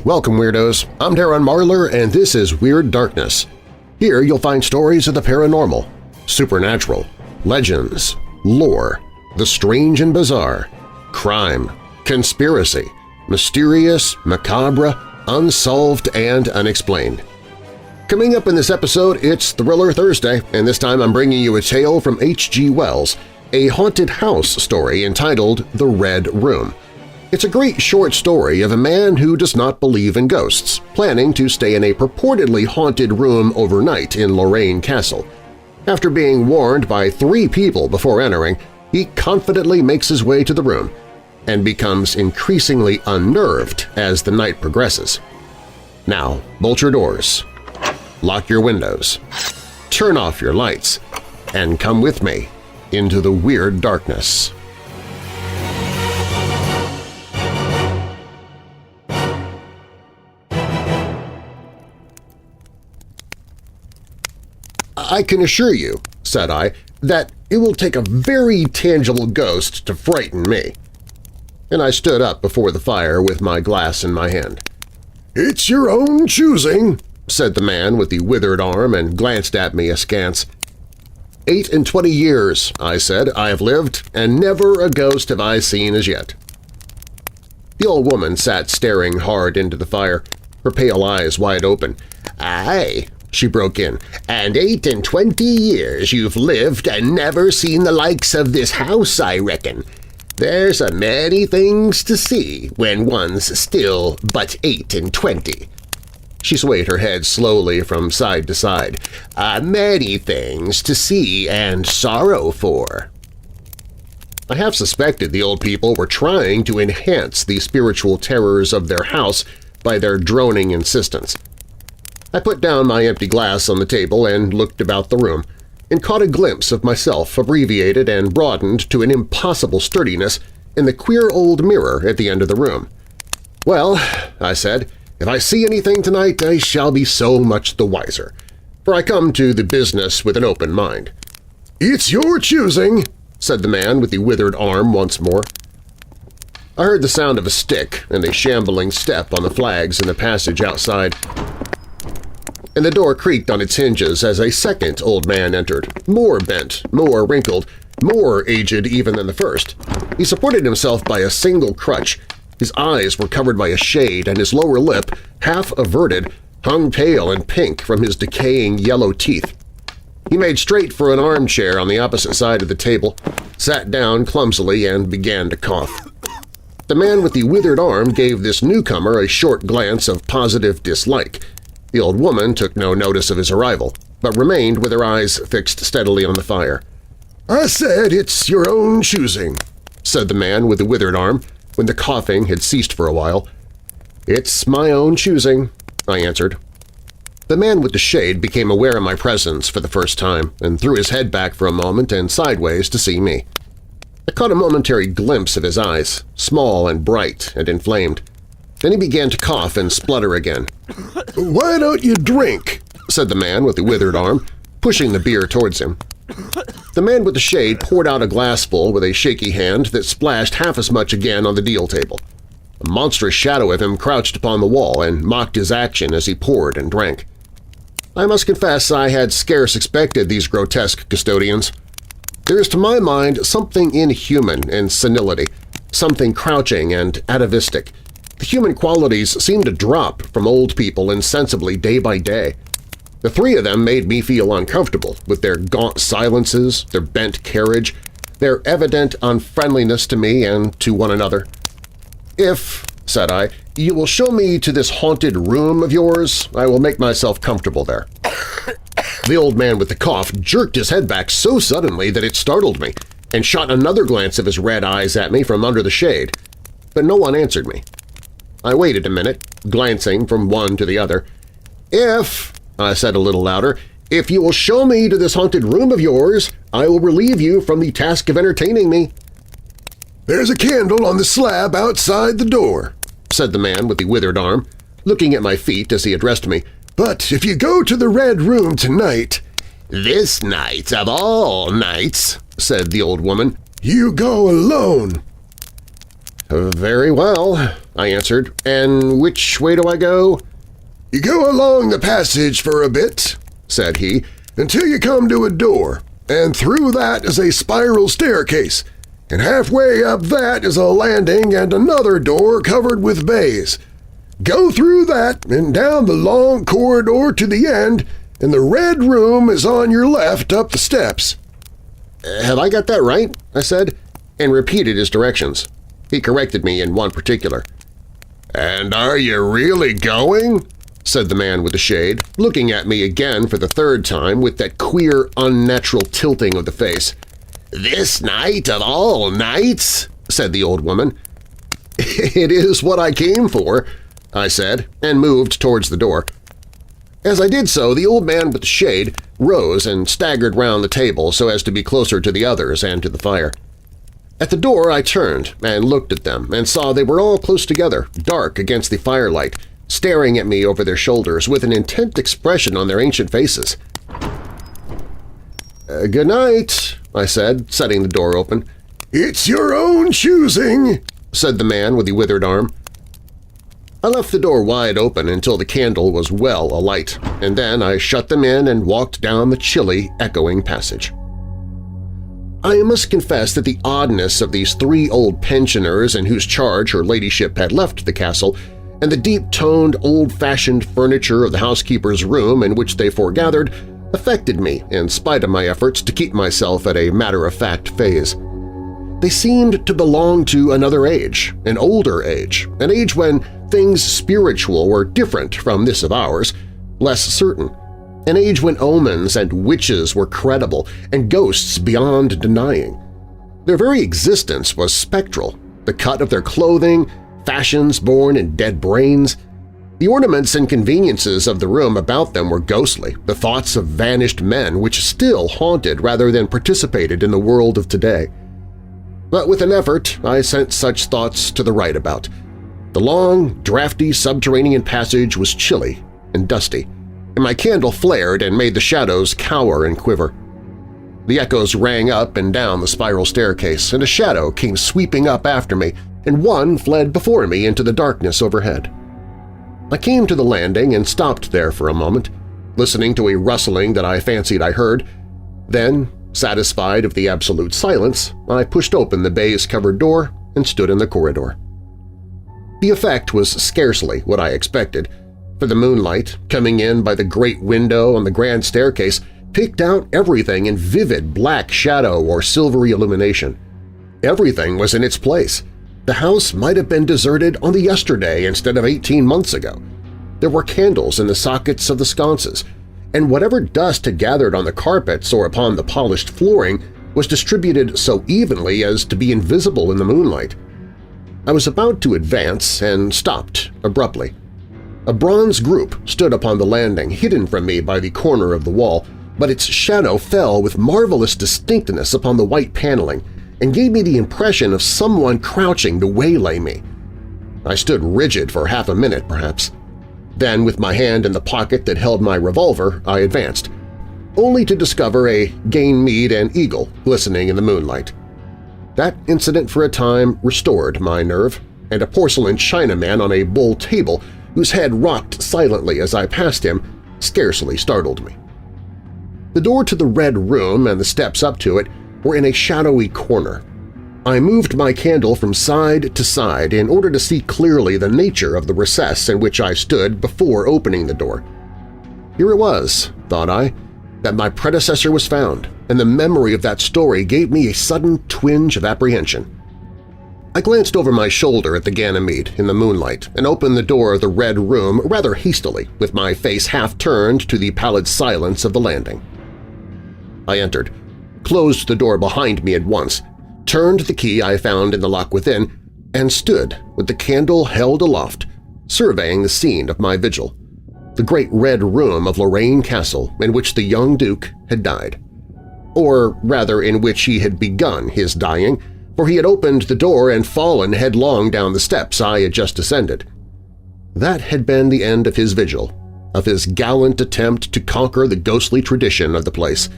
Welcome, Weirdos! I'm Darren Marlar, and this is Weird Darkness. Here you'll find stories of the paranormal, supernatural, legends, lore, the strange and bizarre, crime, conspiracy, mysterious, macabre, unsolved, and unexplained. Coming up in this episode, it's Thriller Thursday, and this time I'm bringing you a tale from H.G. Wells, a haunted house story entitled The Red Room. It's a great short story of a man who does not believe in ghosts, planning to stay in a purportedly haunted room overnight in Lorraine Castle. After being warned by 3 people before entering, he confidently makes his way to the room and becomes increasingly unnerved as the night progresses. Now, bolt your doors, lock your windows, turn off your lights, and come with me into the weird darkness. "I can assure you," said I, "that it will take a very tangible ghost to frighten me." And I stood up before the fire with my glass in my hand. "It's your own choosing," said the man with the withered arm and glanced at me askance. 28 years, I said, I have lived, and never a ghost have I seen as yet." The old woman sat staring hard into the fire, her pale eyes wide open. "Aye," she broke in, "and 28 years you've lived and never seen the likes of this house, I reckon. There's a many things to see when one's still but 28. She swayed her head slowly from side to side. "Many things to see and sorrow for." I half suspected the old people were trying to enhance the spiritual terrors of their house by their droning insistence. I put down my empty glass on the table and looked about the room, and caught a glimpse of myself abbreviated and broadened to an impossible sturdiness in the queer old mirror at the end of the room. "Well," I said, "if I see anything tonight, I shall be so much the wiser, for I come to the business with an open mind." "It's your choosing," said the man with the withered arm once more. I heard the sound of a stick and a shambling step on the flags in the passage outside, and the door creaked on its hinges as a second old man entered, more bent, more wrinkled, more aged even than the first. He supported himself by a single crutch. His eyes were covered by a shade, and his lower lip, half averted, hung pale and pink from his decaying yellow teeth. He made straight for an armchair on the opposite side of the table, sat down clumsily, and began to cough. The man with the withered arm gave this newcomer a short glance of positive dislike. The old woman took no notice of his arrival, but remained with her eyes fixed steadily on the fire. "I said it's your own choosing," said the man with the withered arm, when the coughing had ceased for a while. "It's my own choosing," I answered. The man with the shade became aware of my presence for the first time and threw his head back for a moment and sideways to see me. I caught a momentary glimpse of his eyes, small and bright and inflamed. Then he began to cough and splutter again. "Why don't you drink?" said the man with the withered arm, pushing the beer towards him. The man with the shade poured out a glassful with a shaky hand that splashed half as much again on the deal table. A monstrous shadow of him crouched upon the wall and mocked his action as he poured and drank. I must confess I had scarce expected these grotesque custodians. There is to my mind something inhuman in senility, something crouching and atavistic. The human qualities seem to drop from old people insensibly day by day. The 3 of them made me feel uncomfortable with their gaunt silences, their bent carriage, their evident unfriendliness to me and to one another. "If," said I, "you will show me to this haunted room of yours, I will make myself comfortable there." The old man with the cough jerked his head back so suddenly that it startled me, and shot another glance of his red eyes at me from under the shade. But no one answered me. I waited a minute, glancing from one to the other. "If," I said a little louder, "if you will show me to this haunted room of yours, I will relieve you from the task of entertaining me." "There's a candle on the slab outside the door," said the man with the withered arm, looking at my feet as he addressed me. "But if you go to the Red Room tonight—" "This night of all nights," said the old woman, "you go alone." "Very well," I answered. "And which way do I go?" "You go along the passage for a bit," said he, "until you come to a door, and through that is a spiral staircase, and halfway up that is a landing and another door covered with bays. Go through that and down the long corridor to the end, and the red room is on your left up the steps." "Have I got that right?" I said, and repeated his directions. He corrected me in one particular. "And are you really going?" said the man with the shade, looking at me again for the third time with that queer, unnatural tilting of the face. "This night of all nights?" said the old woman. "It is what I came for," I said, and moved towards the door. As I did so, the old man with the shade rose and staggered round the table so as to be closer to the others and to the fire. At the door I turned and looked at them and saw they were all close together, dark against the firelight, staring at me over their shoulders with an intent expression on their ancient faces. "Good night," I said, setting the door open. "It's your own choosing," said the man with the withered arm. I left the door wide open until the candle was well alight, and then I shut them in and walked down the chilly, echoing passage. I must confess that the oddness of these three old pensioners in whose charge her ladyship had left the castle, and the deep-toned, old-fashioned furniture of the housekeeper's room in which they foregathered affected me in spite of my efforts to keep myself at a matter-of-fact phase. They seemed to belong to another age, an older age, an age when things spiritual were different from this of ours, less certain, an age when omens and witches were credible and ghosts beyond denying. Their very existence was spectral, the cut of their clothing, fashions born in dead brains. The ornaments and conveniences of the room about them were ghostly, the thoughts of vanished men which still haunted rather than participated in the world of today. But with an effort I sent such thoughts to the right about. The long, drafty subterranean passage was chilly and dusty, and my candle flared and made the shadows cower and quiver. The echoes rang up and down the spiral staircase, and a shadow came sweeping up after me, and one fled before me into the darkness overhead. I came to the landing and stopped there for a moment, listening to a rustling that I fancied I heard. Then, satisfied of the absolute silence, I pushed open the baize-covered door and stood in the corridor. The effect was scarcely what I expected, for the moonlight, coming in by the great window on the grand staircase, picked out everything in vivid black shadow or silvery illumination. Everything was in its place. The house might have been deserted on the yesterday instead of 18 months ago. There were candles in the sockets of the sconces, and whatever dust had gathered on the carpets or upon the polished flooring was distributed so evenly as to be invisible in the moonlight. I was about to advance and stopped abruptly. A bronze group stood upon the landing, hidden from me by the corner of the wall, but its shadow fell with marvelous distinctness upon the white paneling and gave me the impression of someone crouching to waylay me. I stood rigid for half a minute, perhaps. Then, with my hand in the pocket that held my revolver, I advanced, only to discover a Ganymede and eagle glistening in the moonlight. That incident for a time restored my nerve, and a porcelain Chinaman on a buhl table whose head rocked silently as I passed him scarcely startled me. The door to the Red Room and the steps up to it were in a shadowy corner. I moved my candle from side to side in order to see clearly the nature of the recess in which I stood before opening the door. Here it was, thought I, that my predecessor was found, and the memory of that story gave me a sudden twinge of apprehension. I glanced over my shoulder at the Ganymede in the moonlight and opened the door of the Red Room rather hastily, with my face half turned to the pallid silence of the landing. I entered, closed the door behind me at once, turned the key I found in the lock within, and stood with the candle held aloft, surveying the scene of my vigil, the great red room of Lorraine Castle in which the young Duke had died. Or rather in which he had begun his dying, for he had opened the door and fallen headlong down the steps I had just ascended. That had been the end of his vigil, of his gallant attempt to conquer the ghostly tradition of the place,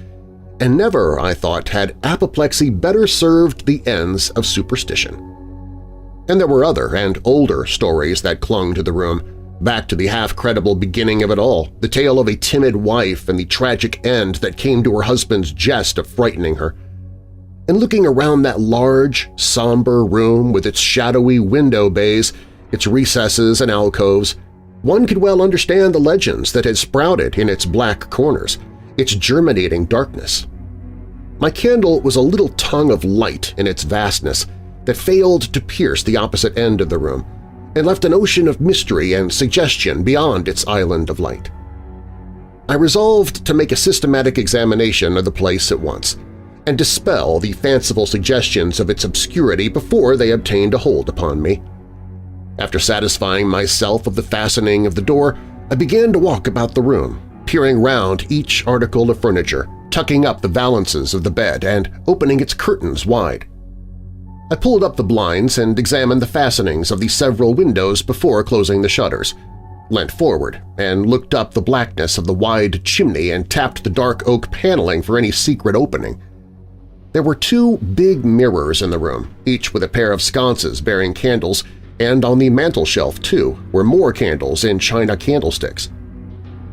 and never, I thought, had apoplexy better served the ends of superstition. And there were other and older stories that clung to the room, back to the half-credible beginning of it all, the tale of a timid wife and the tragic end that came to her husband's jest of frightening her. And looking around that large, somber room with its shadowy window bays, its recesses and alcoves, one could well understand the legends that had sprouted in its black corners, its germinating darkness. My candle was a little tongue of light in its vastness that failed to pierce the opposite end of the room and left an ocean of mystery and suggestion beyond its island of light. I resolved to make a systematic examination of the place at once and dispel the fanciful suggestions of its obscurity before they obtained a hold upon me. After satisfying myself of the fastening of the door, I began to walk about the room, peering round each article of furniture, tucking up the valances of the bed and opening its curtains wide. I pulled up the blinds and examined the fastenings of the several windows before closing the shutters, leant forward and looked up the blackness of the wide chimney and tapped the dark oak paneling for any secret opening. There were 2 big mirrors in the room, each with a pair of sconces bearing candles, and on the mantel shelf, too, were more candles in china candlesticks.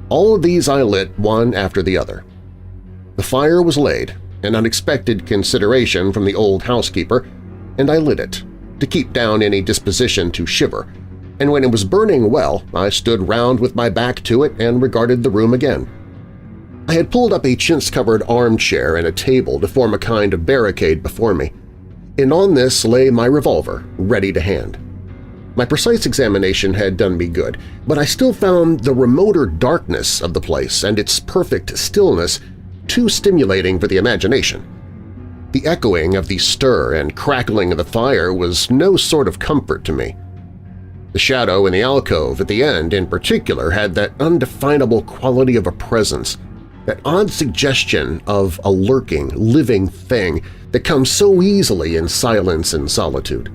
All of these I lit one after the other. The fire was laid, an unexpected consideration from the old housekeeper, and I lit it, to keep down any disposition to shiver, and when it was burning well, I stood round with my back to it and regarded the room again. I had pulled up a chintz-covered armchair and a table to form a kind of barricade before me, and on this lay my revolver, ready to hand. My precise examination had done me good, but I still found the remoter darkness of the place and its perfect stillness too stimulating for the imagination. The echoing of the stir and crackling of the fire was no sort of comfort to me. The shadow in the alcove at the end in particular had that undefinable quality of a presence, that odd suggestion of a lurking, living thing that comes so easily in silence and solitude.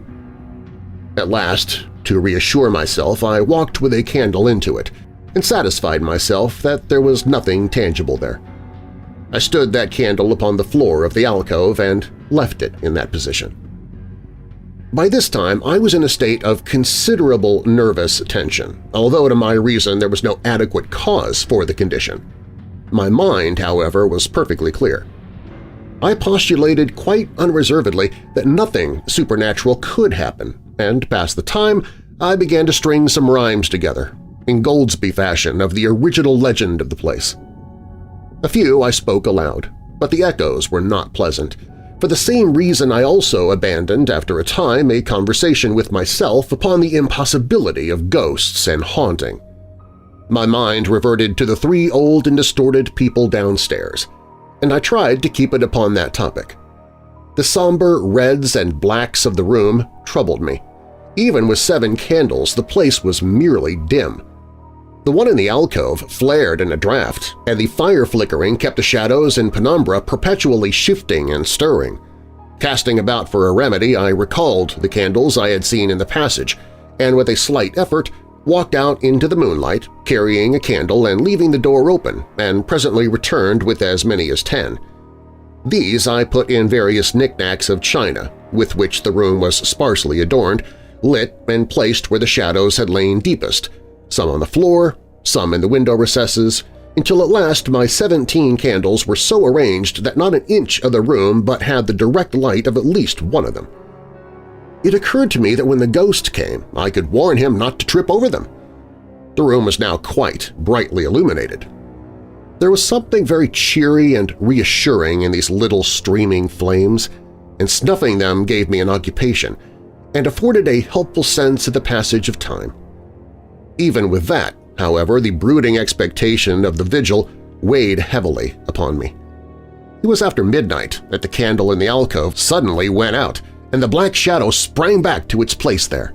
At last, to reassure myself, I walked with a candle into it and satisfied myself that there was nothing tangible there. I stood that candle upon the floor of the alcove and left it in that position. By this time I was in a state of considerable nervous tension, although to my reason there was no adequate cause for the condition. My mind, however, was perfectly clear. I postulated quite unreservedly that nothing supernatural could happen, and to pass the time I began to string some rhymes together, in Goldsby fashion of the original legend of the place. A few I spoke aloud, but the echoes were not pleasant. For the same reason I also abandoned after a time a conversation with myself upon the impossibility of ghosts and haunting. My mind reverted to the 3 old and distorted people downstairs, and I tried to keep it upon that topic. The somber reds and blacks of the room troubled me. Even with 7 candles, the place was merely dim. The one in the alcove flared in a draught, and the fire flickering kept the shadows and penumbra perpetually shifting and stirring. Casting about for a remedy, I recalled the candles I had seen in the passage, and with a slight effort walked out into the moonlight, carrying a candle and leaving the door open, and presently returned with as many as 10. These I put in various knickknacks of china, with which the room was sparsely adorned, lit and placed where the shadows had lain deepest, some on the floor, some in the window recesses, until at last my 17 candles were so arranged that not an inch of the room but had the direct light of at least one of them. It occurred to me that when the ghost came, I could warn him not to trip over them. The room was now quite brightly illuminated. There was something very cheery and reassuring in these little streaming flames, and snuffing them gave me an occupation and afforded a helpful sense of the passage of time. Even with that, however, the brooding expectation of the vigil weighed heavily upon me. It was after midnight that the candle in the alcove suddenly went out, and the black shadow sprang back to its place there.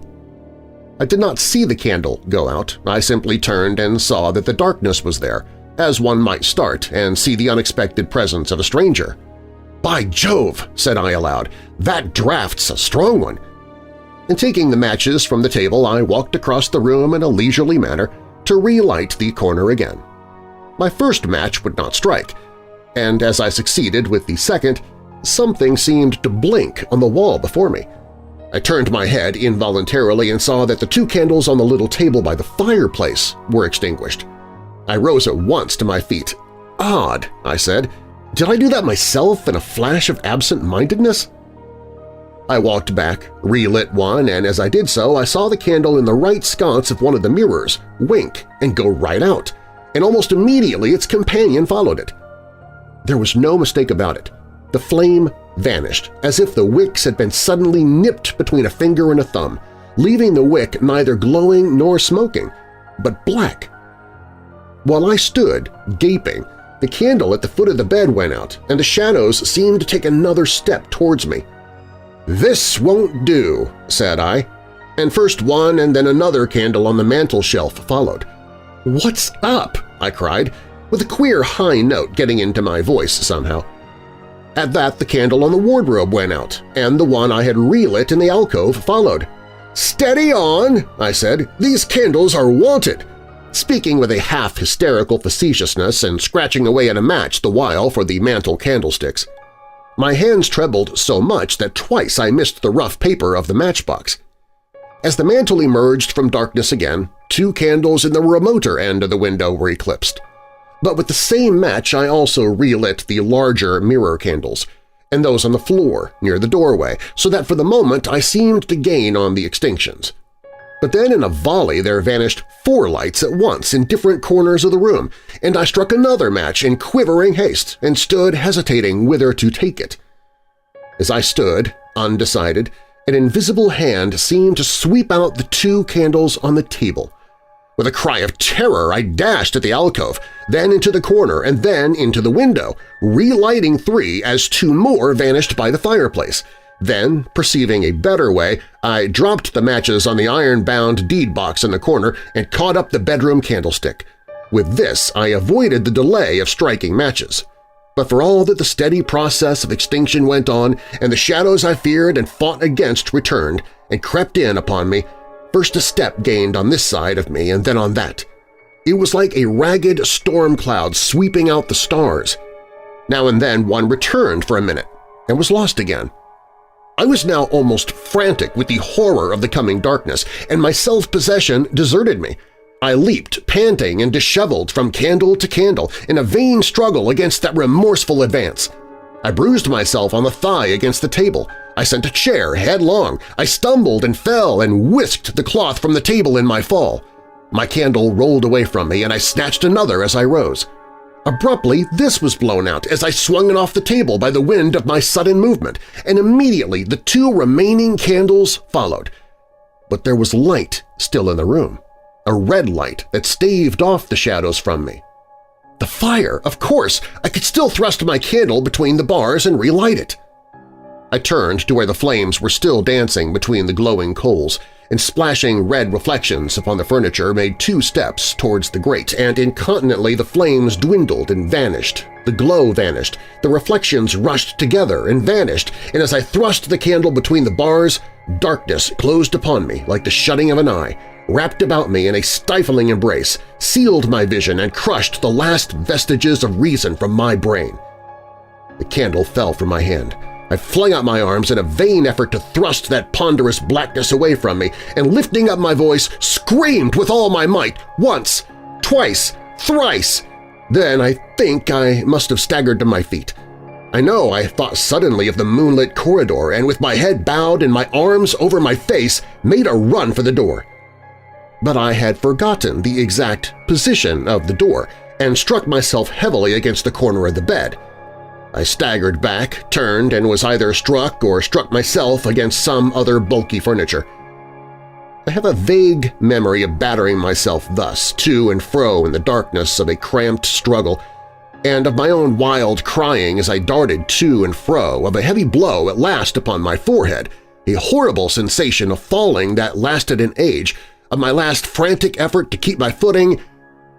I did not see the candle go out. I simply turned and saw that the darkness was there, as one might start and see the unexpected presence of a stranger. "By Jove!" said I aloud, "that draft's a strong one." And taking the matches from the table, I walked across the room in a leisurely manner to relight the corner again. My first match would not strike, and as I succeeded with the second, something seemed to blink on the wall before me. I turned my head involuntarily and saw that the 2 candles on the little table by the fireplace were extinguished. I rose at once to my feet. "Odd," I said. "Did I do that myself in a flash of absent-mindedness?" I walked back, relit one, and as I did so I saw the candle in the right sconce of one of the mirrors wink and go right out, and almost immediately its companion followed it. There was no mistake about it. The flame vanished, as if the wicks had been suddenly nipped between a finger and a thumb, leaving the wick neither glowing nor smoking, but black. While I stood, gaping, the candle at the foot of the bed went out, and the shadows seemed to take another step towards me. "This won't do," said I, and first one and then another candle on the mantel shelf followed. "What's up?" I cried, with a queer high note getting into my voice somehow. At that the candle on the wardrobe went out, and the one I had relit in the alcove followed. "Steady on," I said. "These candles are wanted," speaking with a half-hysterical facetiousness and scratching away at a match the while for the mantel candlesticks. My hands trembled so much that twice I missed the rough paper of the matchbox. As the mantel emerged from darkness again, 2 candles in the remoter end of the window were eclipsed. But with the same match I also relit the larger mirror candles, and those on the floor near the doorway, so that for the moment I seemed to gain on the extinctions. But then in a volley there vanished 4 lights at once in different corners of the room, and I struck another match in quivering haste and stood hesitating whither to take it. As I stood, undecided, an invisible hand seemed to sweep out the 2 candles on the table. With a cry of terror I dashed at the alcove, then into the corner and then into the window, relighting 3 as 2 more vanished by the fireplace. Then, perceiving a better way, I dropped the matches on the iron-bound deed box in the corner and caught up the bedroom candlestick. With this I avoided the delay of striking matches. But for all that the steady process of extinction went on and the shadows I feared and fought against returned and crept in upon me, first a step gained on this side of me and then on that. It was like a ragged storm cloud sweeping out the stars. Now and then one returned for a minute and was lost again. I was now almost frantic with the horror of the coming darkness, and my self-possession deserted me. I leaped, panting and disheveled, from candle to candle in a vain struggle against that remorseful advance. I bruised myself on the thigh against the table. I sent a chair headlong. I stumbled and fell and whisked the cloth from the table in my fall. My candle rolled away from me, and I snatched another as I rose. Abruptly, this was blown out as I swung it off the table by the wind of my sudden movement, and immediately the 2 remaining candles followed. But there was light still in the room, a red light that staved off the shadows from me. The fire, of course! I could still thrust my candle between the bars and relight it. I turned to where the flames were still dancing between the glowing coals, and splashing red reflections upon the furniture made 2 steps towards the grate, and incontinently the flames dwindled and vanished. The glow vanished, the reflections rushed together and vanished, and as I thrust the candle between the bars, darkness closed upon me like the shutting of an eye, wrapped about me in a stifling embrace, sealed my vision, and crushed the last vestiges of reason from my brain. The candle fell from my hand. I flung out my arms in a vain effort to thrust that ponderous blackness away from me, and lifting up my voice, screamed with all my might, once, twice, thrice. Then I think I must have staggered to my feet. I know I thought suddenly of the moonlit corridor, and with my head bowed and my arms over my face, made a run for the door. But I had forgotten the exact position of the door and struck myself heavily against the corner of the bed. I staggered back, turned, and was either struck or struck myself against some other bulky furniture. I have a vague memory of battering myself thus to and fro in the darkness of a cramped struggle, and of my own wild crying as I darted to and fro, of a heavy blow at last upon my forehead, a horrible sensation of falling that lasted an age, of my last frantic effort to keep my footing,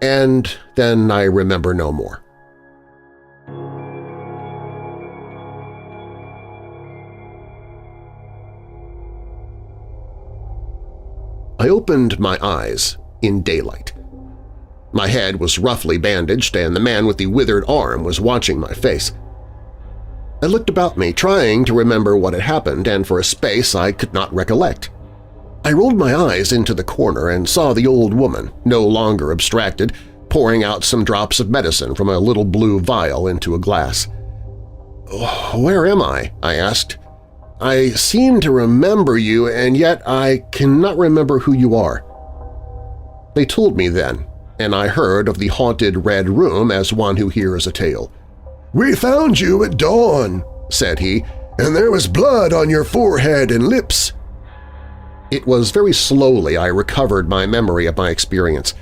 and then I remember no more. I opened my eyes in daylight. My head was roughly bandaged, and the man with the withered arm was watching my face. I looked about me, trying to remember what had happened, and for a space I could not recollect. I rolled my eyes into the corner and saw the old woman, no longer abstracted, pouring out some drops of medicine from a little blue vial into a glass. "Where am I?" I asked. "I seem to remember you, and yet I cannot remember who you are." They told me then, and I heard of the haunted Red Room as one who hears a tale. "We found you at dawn," said he, "and there was blood on your forehead and lips." It was very slowly I recovered my memory of my experience.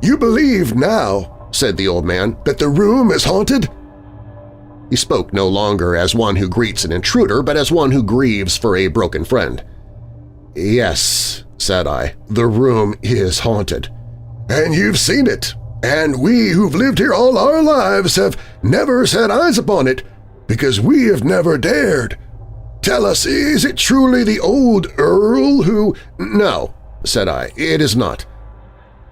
"You believe now," said the old man, "that the room is haunted?" He spoke no longer as one who greets an intruder, but as one who grieves for a broken friend. "Yes," said I, "the room is haunted." "And you've seen it, and we who've lived here all our lives have never set eyes upon it, because we have never dared. Tell us, is it truly the old Earl who—" "No," said I, "it is not."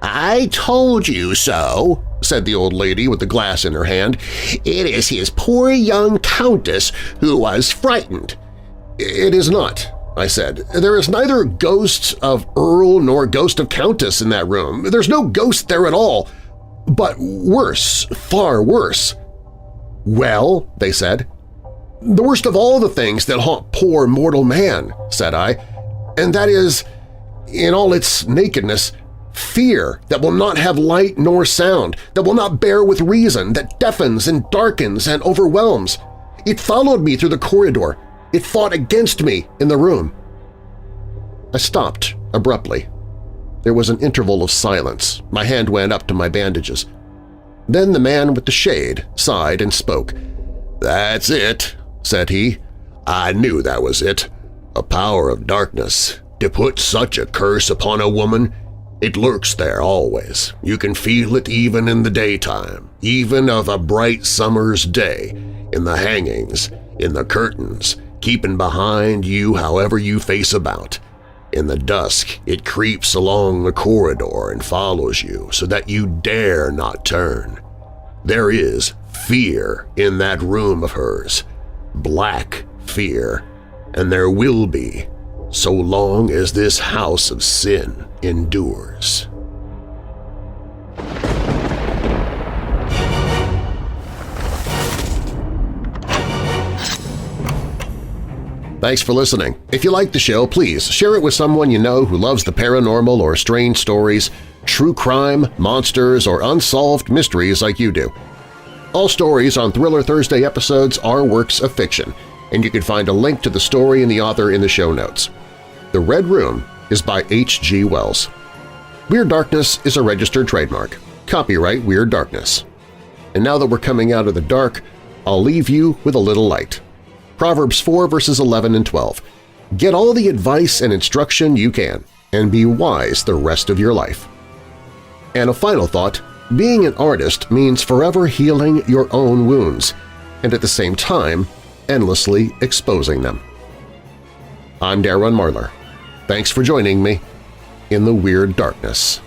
"I told you so," said the old lady with the glass in her hand. "It is his poor young countess who was frightened." "It is not," I said. "There is neither ghost of Earl nor ghost of Countess in that room. There's no ghost there at all. But worse, far worse." "Well," they said. "The worst of all the things that haunt poor mortal man," said I, "and that is, in all its nakedness, fear that will not have light nor sound, that will not bear with reason, that deafens and darkens and overwhelms. It followed me through the corridor. It fought against me in the room." I stopped abruptly. There was an interval of silence. My hand went up to my bandages. Then the man with the shade sighed and spoke. "That's it," said he. "I knew that was it. A power of darkness. To put such a curse upon a woman, it lurks there always. You can feel it even in the daytime, even of a bright summer's day, in the hangings, in the curtains, keeping behind you however you face about. In the dusk, it creeps along the corridor and follows you so that you dare not turn. There is fear in that room of hers, black fear, and there will be so long as this house of sin endures." Thanks for listening. If you like the show, please share it with someone you know who loves the paranormal or strange stories, true crime, monsters, or unsolved mysteries like you do. All stories on Thriller Thursday episodes are works of fiction, and you can find a link to the story and the author in the show notes. The Red Room is by H.G. Wells. Weird Darkness is a registered trademark. Copyright Weird Darkness. And now that we're coming out of the dark, I'll leave you with a little light. Proverbs 4 verses 11 and 12. Get all the advice and instruction you can, and be wise the rest of your life. And a final thought, being an artist means forever healing your own wounds, and at the same time, endlessly exposing them. I'm Darren Marlar. Thanks for joining me in the Weird Darkness.